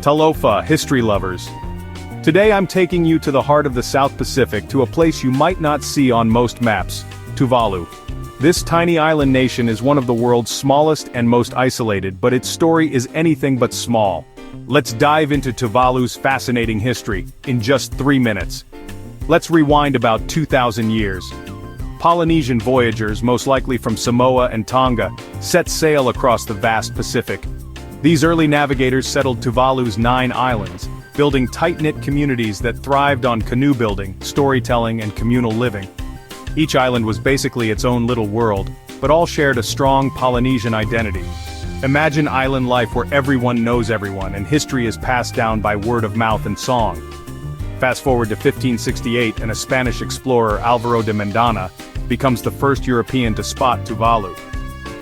Talofa, history lovers. Today I'm taking you to the heart of the South Pacific, to a place you might not see on most maps, Tuvalu. This tiny island nation is one of the world's smallest and most isolated, but its story is anything but small. Let's dive into Tuvalu's fascinating history in just 3 minutes. Let's rewind about 2,000 years. Polynesian voyagers, most likely from Samoa and Tonga, set sail across the vast Pacific. These early navigators settled Tuvalu's 9 islands, building tight-knit communities that thrived on canoe building, storytelling, and communal living. Each island was basically its own little world, but all shared a strong Polynesian identity. Imagine island life where everyone knows everyone and history is passed down by word of mouth and song. Fast forward to 1568 and a Spanish explorer, Alvaro de Mendana, becomes the first European to spot Tuvalu.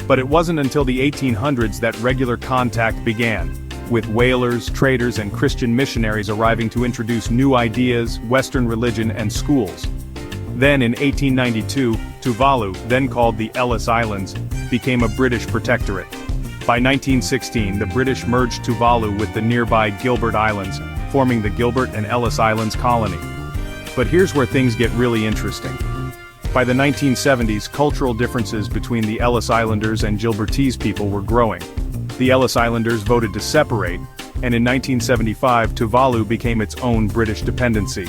But it wasn't until the 1800s that regular contact began, with whalers, traders, and Christian missionaries arriving to introduce new ideas, Western religion, and schools. Then in 1892, Tuvalu, then called the Ellice Islands, became a British protectorate. By 1916, the British merged Tuvalu with the nearby Gilbert Islands, forming the Gilbert and Ellice Islands colony. But here's where things get really interesting. By the 1970s, cultural differences between the Ellice Islanders and Gilbertese people were growing. The Ellice Islanders voted to separate, and in 1975 Tuvalu became its own British dependency.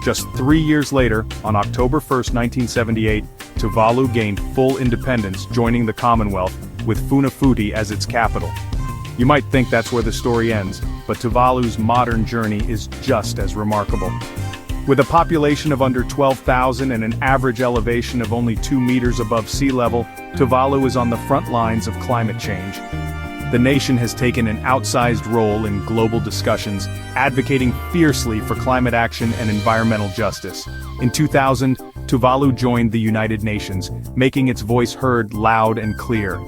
Just 3 years later, on October 1, 1978, Tuvalu gained full independence, joining the Commonwealth, with Funafuti as its capital. You might think that's where the story ends, but Tuvalu's modern journey is just as remarkable. With a population of under 12,000 and an average elevation of only 2 meters above sea level, Tuvalu is on the front lines of climate change. The nation has taken an outsized role in global discussions, advocating fiercely for climate action and environmental justice. In 2000, Tuvalu joined the United Nations, making its voice heard loud and clear.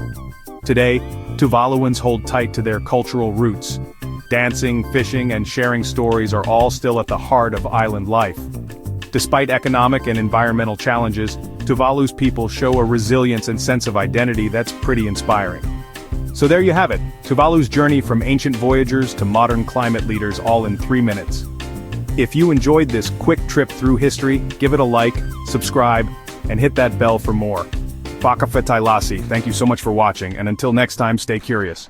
Today, Tuvaluans hold tight to their cultural roots. Dancing, fishing, and sharing stories are all still at the heart of island life. Despite economic and environmental challenges, Tuvalu's people show a resilience and sense of identity that's pretty inspiring. So there you have it, Tuvalu's journey from ancient voyagers to modern climate leaders, all in 3 minutes. If you enjoyed this quick trip through history, give it a like, subscribe, and hit that bell for more. Thank you so much for watching, and until next time, stay curious.